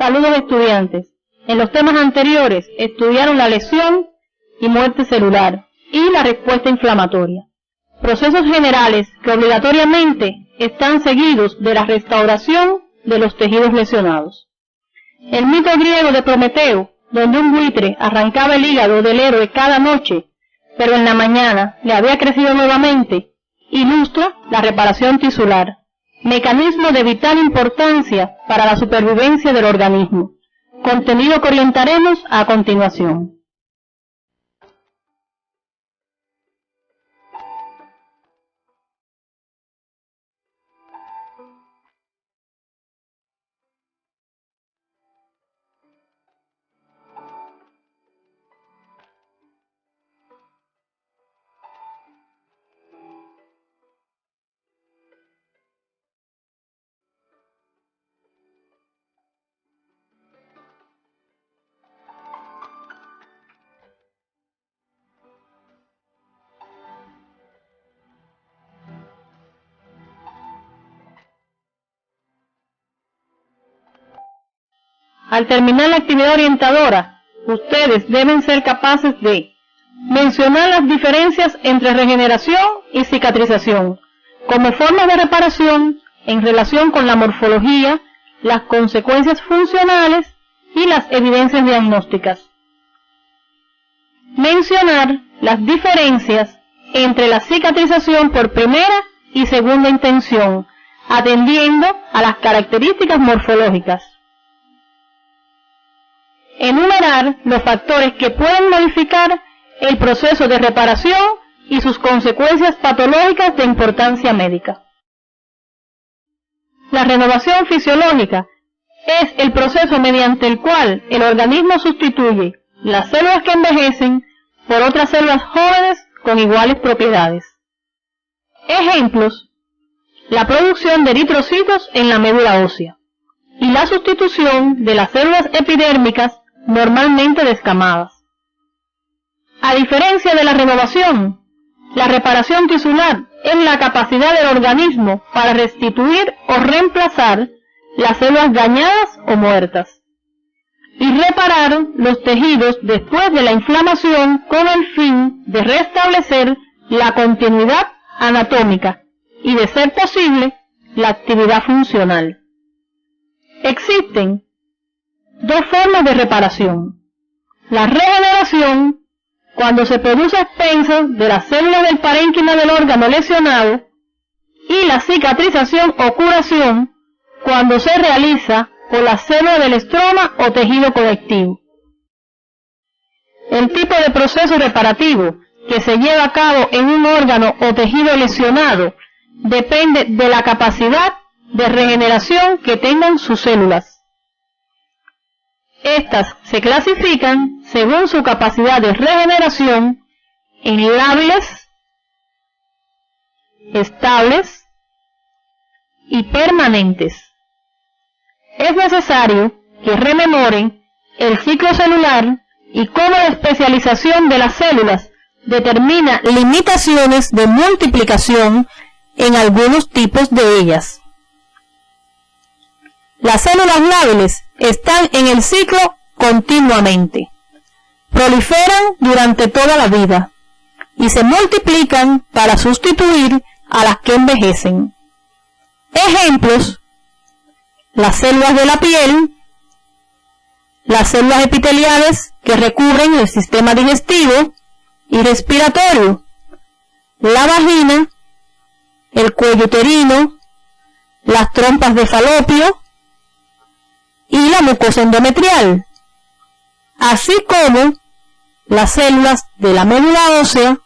Saludos estudiantes. En los temas anteriores estudiaron la lesión y muerte celular y la respuesta inflamatoria. Procesos generales que obligatoriamente están seguidos de la restauración de los tejidos lesionados. El mito griego de Prometeo, donde un buitre arrancaba el hígado del héroe cada noche, pero en la mañana le había crecido nuevamente, ilustra la reparación tisular, mecanismo de vital importancia para la supervivencia del organismo, contenido que orientaremos a continuación. Al terminar la actividad orientadora, ustedes deben ser capaces de mencionar las diferencias entre regeneración y cicatrización, como formas de reparación en relación con la morfología, las consecuencias funcionales y las evidencias diagnósticas. Mencionar las diferencias entre la cicatrización por primera y segunda intención, atendiendo a las características morfológicas. Enumerar los factores que pueden modificar el proceso de reparación y sus consecuencias patológicas de importancia médica. La renovación fisiológica es el proceso mediante el cual el organismo sustituye las células que envejecen por otras células jóvenes con iguales propiedades. Ejemplos: la producción de eritrocitos en la médula ósea y la sustitución de las células epidérmicas normalmente descamadas. A diferencia de la renovación, la reparación tisular es la capacidad del organismo para restituir o reemplazar las células dañadas o muertas y reparar los tejidos después de la inflamación con el fin de restablecer la continuidad anatómica y, de ser posible, la actividad funcional. Existen dos formas de reparación: la regeneración, cuando se produce a expensas de las células del parénquima del órgano lesionado, y la cicatrización o curación, cuando se realiza por las células del estroma o tejido conectivo. El tipo de proceso reparativo que se lleva a cabo en un órgano o tejido lesionado depende de la capacidad de regeneración que tengan sus células. Estas se clasifican según su capacidad de regeneración en lábiles, estables y permanentes. Es necesario que rememoren el ciclo celular y cómo la especialización de las células determina limitaciones de multiplicación en algunos tipos de ellas. Las células lábiles están en el ciclo continuamente, proliferan durante toda la vida y se multiplican para sustituir a las que envejecen. Ejemplos: las células de la piel, las células epiteliales que recubren el sistema digestivo y respiratorio, la vagina, el cuello uterino, las trompas de falopio y la mucosa endometrial, así como las células de la médula ósea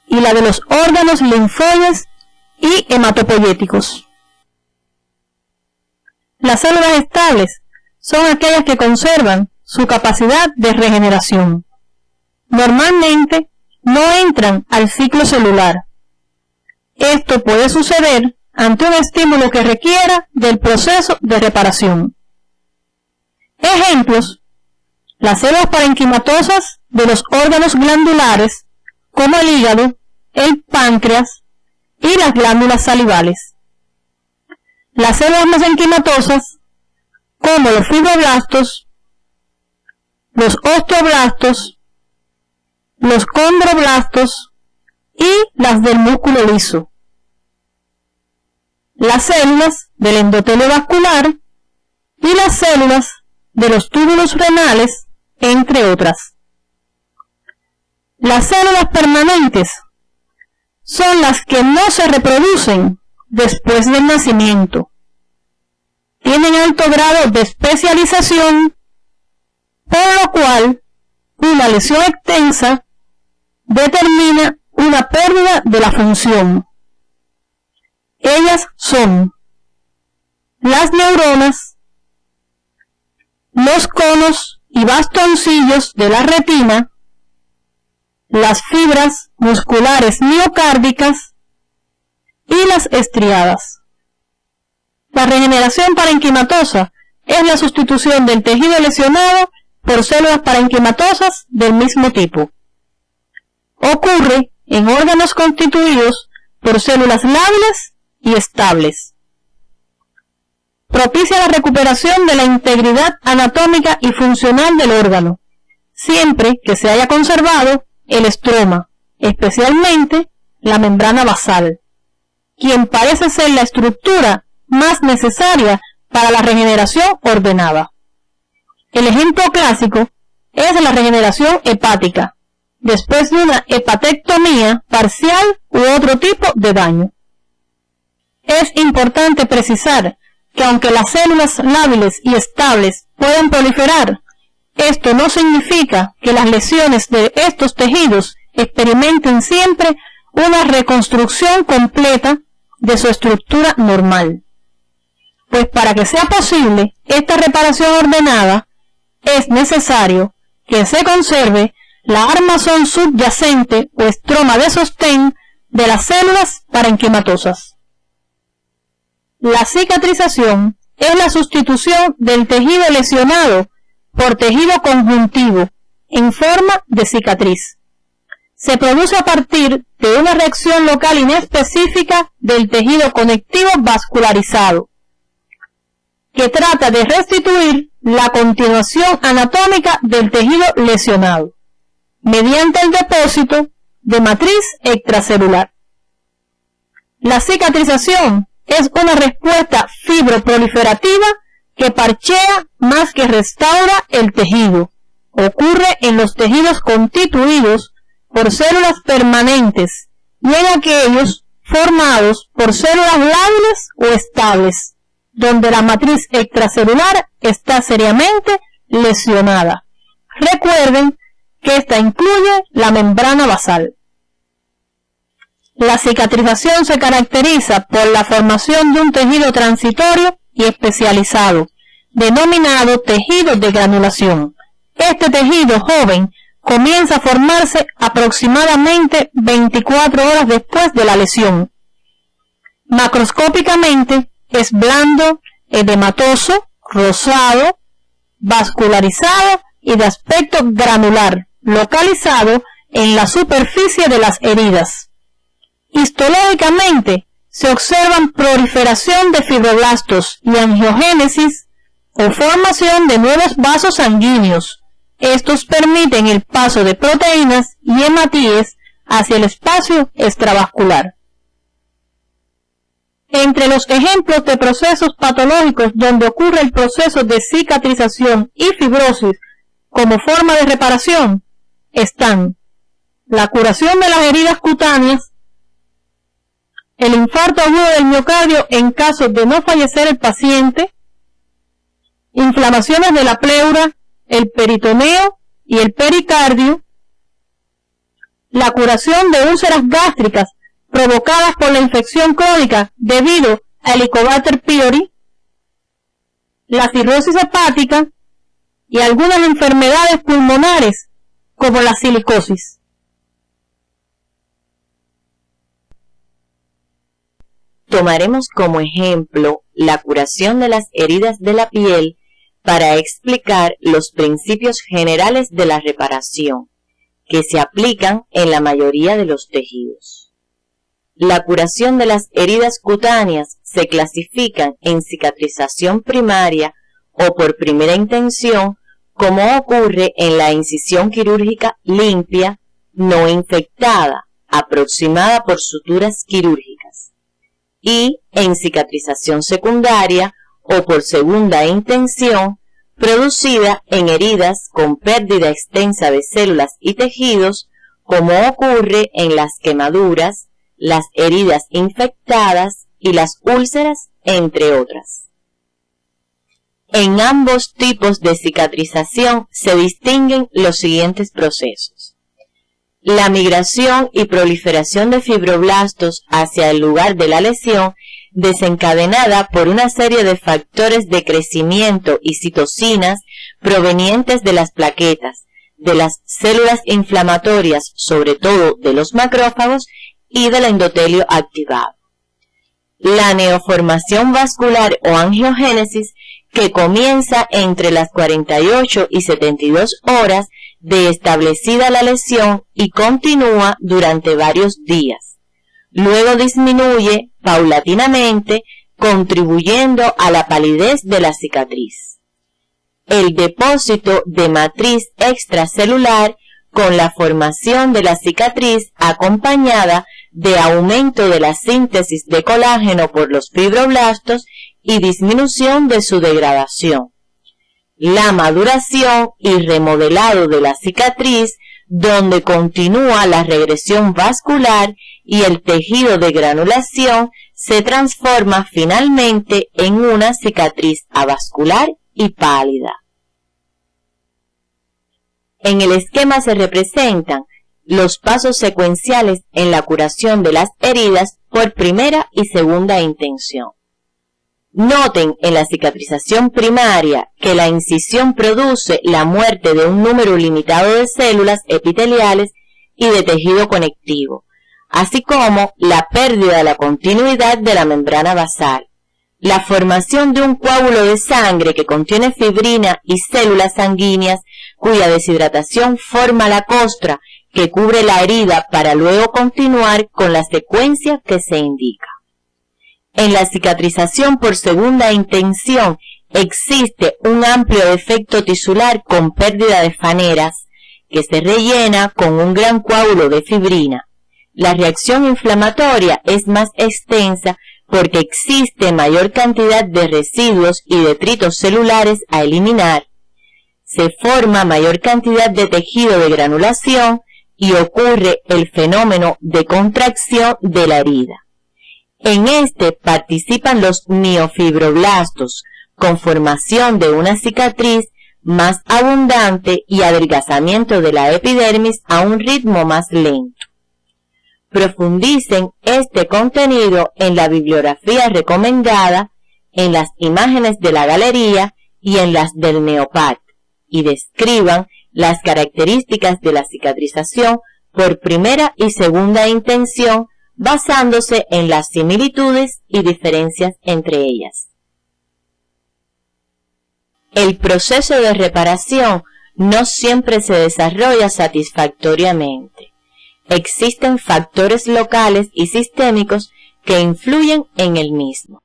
y la de los órganos linfoides y hematopoyéticos. Las células estables son aquellas que conservan su capacidad de regeneración. Normalmente no entran al ciclo celular. Esto puede suceder ante un estímulo que requiera del proceso de reparación. Ejemplos: las células parenquimatosas de los órganos glandulares, como el hígado, el páncreas y las glándulas salivales. Las células mesenquimatosas, como los fibroblastos, los osteoblastos, los condroblastos y las del músculo liso, las células del endotelio vascular y las células de los túbulos renales, entre otras. Las células permanentes son las que no se reproducen después del nacimiento. Tienen alto grado de especialización, por lo cual una lesión extensa determina una pérdida de la función. Ellas son las neuronas, los conos y bastoncillos de la retina, las fibras musculares miocárdicas y las estriadas. La regeneración parenquimatosa es la sustitución del tejido lesionado por células parenquimatosas del mismo tipo. Ocurre en órganos constituidos por células lábiles y estables. Propicia la recuperación de la integridad anatómica y funcional del órgano, siempre que se haya conservado el estroma, especialmente la membrana basal, quien parece ser la estructura más necesaria para la regeneración ordenada. El ejemplo clásico es la regeneración hepática, después de una hepatectomía parcial u otro tipo de daño. Es importante precisar que aunque las células lábiles y estables pueden proliferar, esto no significa que las lesiones de estos tejidos experimenten siempre una reconstrucción completa de su estructura normal. Pues para que sea posible esta reparación ordenada, es necesario que se conserve la armazón subyacente o estroma de sostén de las células parenquimatosas. La cicatrización es la sustitución del tejido lesionado por tejido conjuntivo en forma de cicatriz. Se produce a partir de una reacción local inespecífica del tejido conectivo vascularizado, que trata de restituir la continuación anatómica del tejido lesionado, mediante el depósito de matriz extracelular. La cicatrización es una respuesta fibroproliferativa que parchea más que restaura el tejido. Ocurre en los tejidos constituidos por células permanentes y en aquellos formados por células lábiles o estables, donde la matriz extracelular está seriamente lesionada. Recuerden que esta incluye la membrana basal. La cicatrización se caracteriza por la formación de un tejido transitorio y especializado, denominado tejido de granulación. Este tejido joven comienza a formarse aproximadamente 24 horas después de la lesión. Macroscópicamente es blando, edematoso, rosado, vascularizado y de aspecto granular, localizado en la superficie de las heridas. Histológicamente se observan proliferación de fibroblastos y angiogénesis o formación de nuevos vasos sanguíneos. Estos permiten el paso de proteínas y hematíes hacia el espacio extravascular. Entre los ejemplos de procesos patológicos donde ocurre el proceso de cicatrización y fibrosis como forma de reparación están la curación de las heridas cutáneas, el infarto agudo del miocardio en caso de no fallecer el paciente, inflamaciones de la pleura, el peritoneo y el pericardio, la curación de úlceras gástricas provocadas por la infección crónica debido a Helicobacter pylori, la cirrosis hepática y algunas enfermedades pulmonares como la silicosis. Tomaremos como ejemplo la curación de las heridas de la piel para explicar los principios generales de la reparación que se aplican en la mayoría de los tejidos. La curación de las heridas cutáneas se clasifican en cicatrización primaria o por primera intención, como ocurre en la incisión quirúrgica limpia, no infectada, aproximada por suturas quirúrgicas, y en cicatrización secundaria o por segunda intención, producida en heridas con pérdida extensa de células y tejidos, como ocurre en las quemaduras, las heridas infectadas y las úlceras, entre otras. En ambos tipos de cicatrización se distinguen los siguientes procesos. La migración y proliferación de fibroblastos hacia el lugar de la lesión, desencadenada por una serie de factores de crecimiento y citocinas provenientes de las plaquetas, de las células inflamatorias, sobre todo de los macrófagos, y del endotelio activado. La neoformación vascular o angiogénesis, que comienza entre las 48 y 72 horas de establecida la lesión y continúa durante varios días. Luego disminuye paulatinamente, contribuyendo a la palidez de la cicatriz. El depósito de matriz extracelular con la formación de la cicatriz acompañada de aumento de la síntesis de colágeno por los fibroblastos y disminución de su degradación. La maduración y remodelado de la cicatriz, donde continúa la regresión vascular y el tejido de granulación se transforma finalmente en una cicatriz avascular y pálida. En el esquema se representan los pasos secuenciales en la curación de las heridas por primera y segunda intención. Noten en la cicatrización primaria que la incisión produce la muerte de un número limitado de células epiteliales y de tejido conectivo, así como la pérdida de la continuidad de la membrana basal, la formación de un coágulo de sangre que contiene fibrina y células sanguíneas cuya deshidratación forma la costra que cubre la herida para luego continuar con la secuencia que se indica. En la cicatrización por segunda intención existe un amplio defecto tisular con pérdida de faneras que se rellena con un gran coágulo de fibrina. La reacción inflamatoria es más extensa porque existe mayor cantidad de residuos y detritos celulares a eliminar. Se forma mayor cantidad de tejido de granulación y ocurre el fenómeno de contracción de la herida. En este participan los miofibroblastos, con formación de una cicatriz más abundante y adelgazamiento de la epidermis a un ritmo más lento. Profundicen este contenido en la bibliografía recomendada, en las imágenes de la galería y en las del Neopat, y describan las características de la cicatrización por primera y segunda intención, basándose en las similitudes y diferencias entre ellas. El proceso de reparación no siempre se desarrolla satisfactoriamente. Existen factores locales y sistémicos que influyen en el mismo.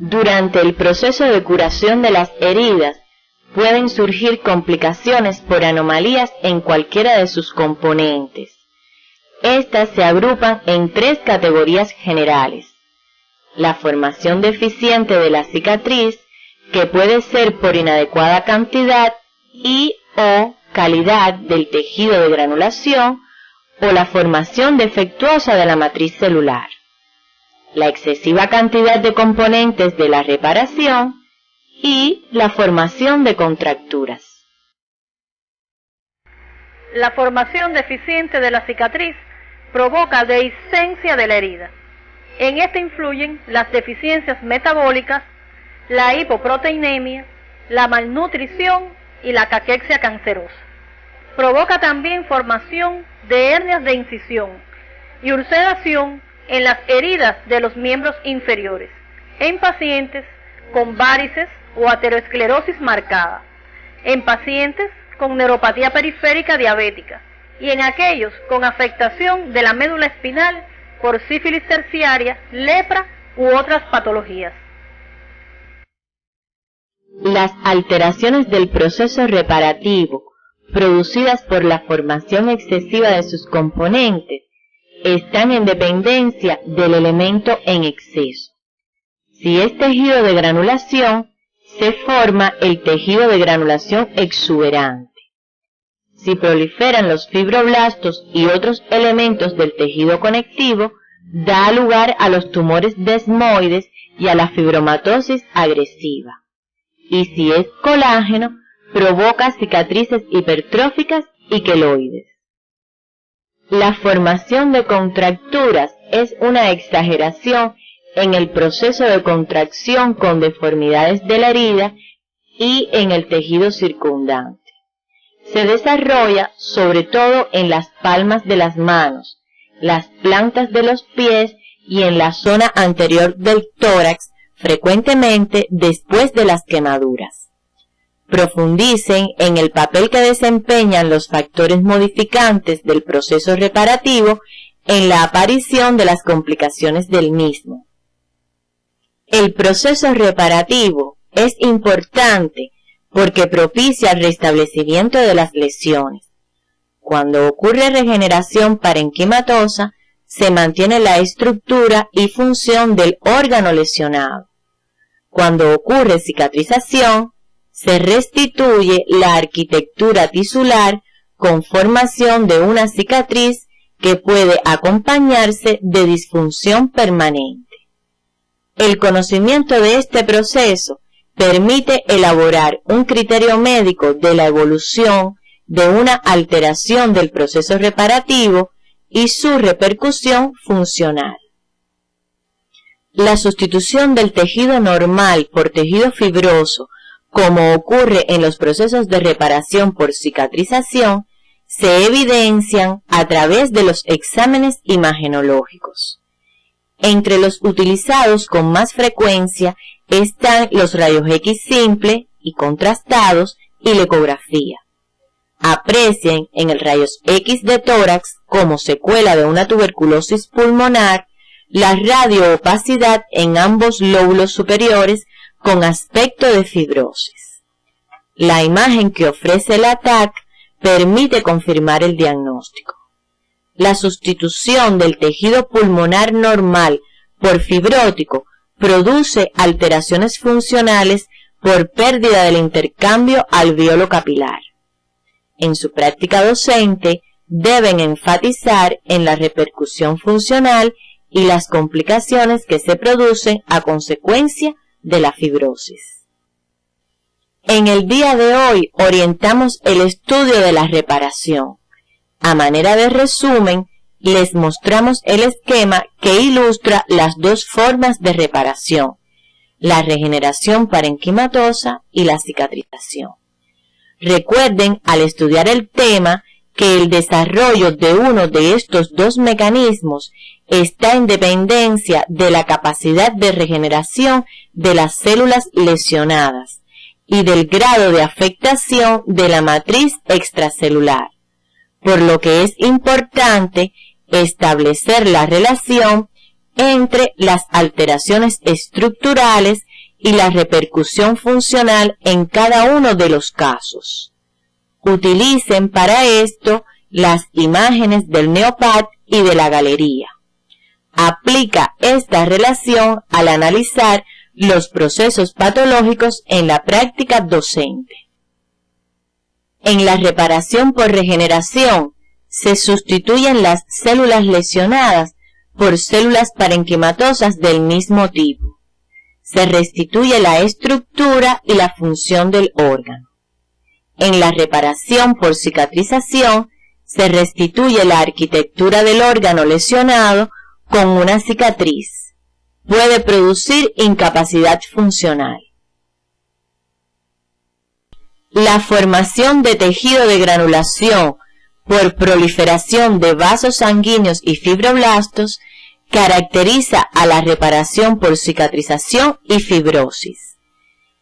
Durante el proceso de curación de las heridas, pueden surgir complicaciones por anomalías en cualquiera de sus componentes. Estas se agrupan en tres categorías generales. La formación deficiente de la cicatriz, que puede ser por inadecuada cantidad y o calidad del tejido de granulación, o la formación defectuosa de la matriz celular. la excesiva cantidad de componentes de la reparación y la formación de contracturas. La formación deficiente de la cicatriz provoca dehiscencia de la herida. En esta influyen las deficiencias metabólicas, la hipoproteinemia, la malnutrición y la caquexia cancerosa. Provoca también formación de hernias de incisión y ulceración en las heridas de los miembros inferiores, en pacientes con varices o ateroesclerosis marcada, en pacientes con neuropatía periférica diabética y en aquellos con afectación de la médula espinal por sífilis terciaria, lepra u otras patologías. Las alteraciones del proceso reparativo producidas por la formación excesiva de sus componentes están en dependencia del elemento en exceso. Si es tejido de granulación, se forma el tejido de granulación exuberante. Si proliferan los fibroblastos y otros elementos del tejido conectivo, da lugar a los tumores desmoides y a la fibromatosis agresiva. Y si es colágeno, provoca cicatrices hipertróficas y queloides. La formación de contracturas es una exageración en el proceso de contracción con deformidades de la herida y en el tejido circundante. Se desarrolla sobre todo en las palmas de las manos, las plantas de los pies y en la zona anterior del tórax, frecuentemente después de las quemaduras. Profundicen en el papel que desempeñan los factores modificantes del proceso reparativo en la aparición de las complicaciones del mismo. El proceso reparativo es importante porque propicia el restablecimiento de las lesiones. Cuando ocurre regeneración parenquimatosa, se mantiene la estructura y función del órgano lesionado. Cuando ocurre cicatrización, se restituye la arquitectura tisular con formación de una cicatriz que puede acompañarse de disfunción permanente. El conocimiento de este proceso permite elaborar un criterio médico de la evolución de una alteración del proceso reparativo y su repercusión funcional. La sustitución del tejido normal por tejido fibroso, como ocurre en los procesos de reparación por cicatrización, se evidencian a través de los exámenes imagenológicos. Entre los utilizados con más frecuencia están los rayos X simple y contrastados y la ecografía. Aprecien en el rayos X de tórax como secuela de una tuberculosis pulmonar la radioopacidad en ambos lóbulos superiores con aspecto de fibrosis. La imagen que ofrece la TAC permite confirmar el diagnóstico. La sustitución del tejido pulmonar normal por fibrótico produce alteraciones funcionales por pérdida del intercambio alveolo capilar. En su práctica docente deben enfatizar en la repercusión funcional y las complicaciones que se producen a consecuencia de la fibrosis. En el día de hoy orientamos el estudio de la reparación. A manera de resumen, les mostramos el esquema que ilustra las dos formas de reparación, la regeneración parenquimatosa y la cicatrización. Recuerden al estudiar el tema que el desarrollo de uno de estos dos mecanismos está en dependencia de la capacidad de regeneración de las células lesionadas y del grado de afectación de la matriz extracelular, por lo que es importante establecer la relación entre las alteraciones estructurales y la repercusión funcional en cada uno de los casos. Utilicen para esto las imágenes del NeoPAT y de la galería. Aplica esta relación al analizar los procesos patológicos en la práctica docente. En la reparación por regeneración, se sustituyen las células lesionadas por células parenquimatosas del mismo tipo. Se restituye la estructura y la función del órgano. En la reparación por cicatrización, se restituye la arquitectura del órgano lesionado con una cicatriz. Puede producir incapacidad funcional. La formación de tejido de granulación por proliferación de vasos sanguíneos y fibroblastos caracteriza a la reparación por cicatrización y fibrosis.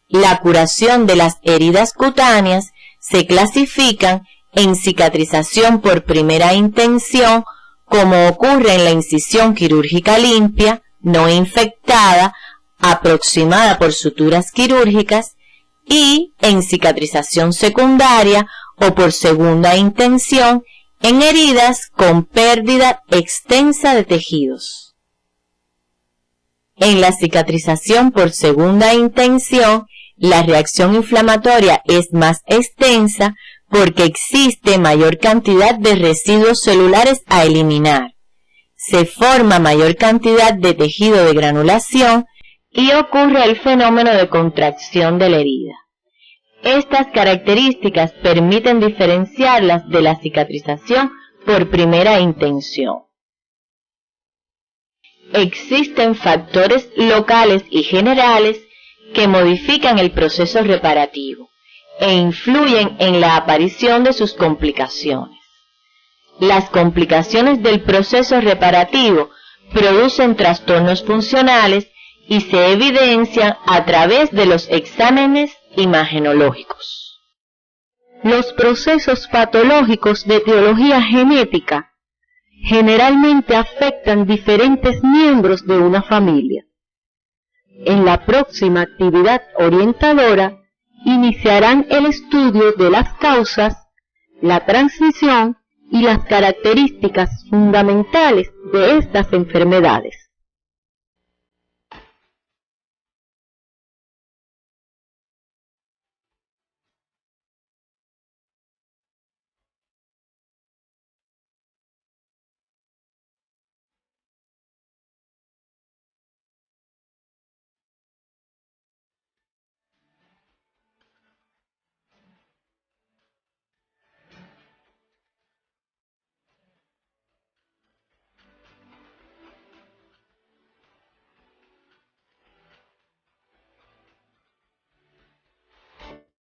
La curación de las heridas cutáneas se clasifican en cicatrización por primera intención, como ocurre en la incisión quirúrgica limpia, no infectada, aproximada por suturas quirúrgicas, y en cicatrización secundaria o por segunda intención en heridas con pérdida extensa de tejidos. En la cicatrización por segunda intención, la reacción inflamatoria es más extensa porque existe mayor cantidad de residuos celulares a eliminar. Se forma mayor cantidad de tejido de granulación y ocurre el fenómeno de contracción de la herida. Estas características permiten diferenciarlas de la cicatrización por primera intención. Existen factores locales y generales que modifican el proceso reparativo e influyen en la aparición de sus complicaciones. Las complicaciones del proceso reparativo producen trastornos funcionales y se evidencian a través de los exámenes imagenológicos. Los procesos patológicos de etiología genética generalmente afectan diferentes miembros de una familia. En la próxima actividad orientadora iniciarán el estudio de las causas, la transmisión y las características fundamentales de estas enfermedades.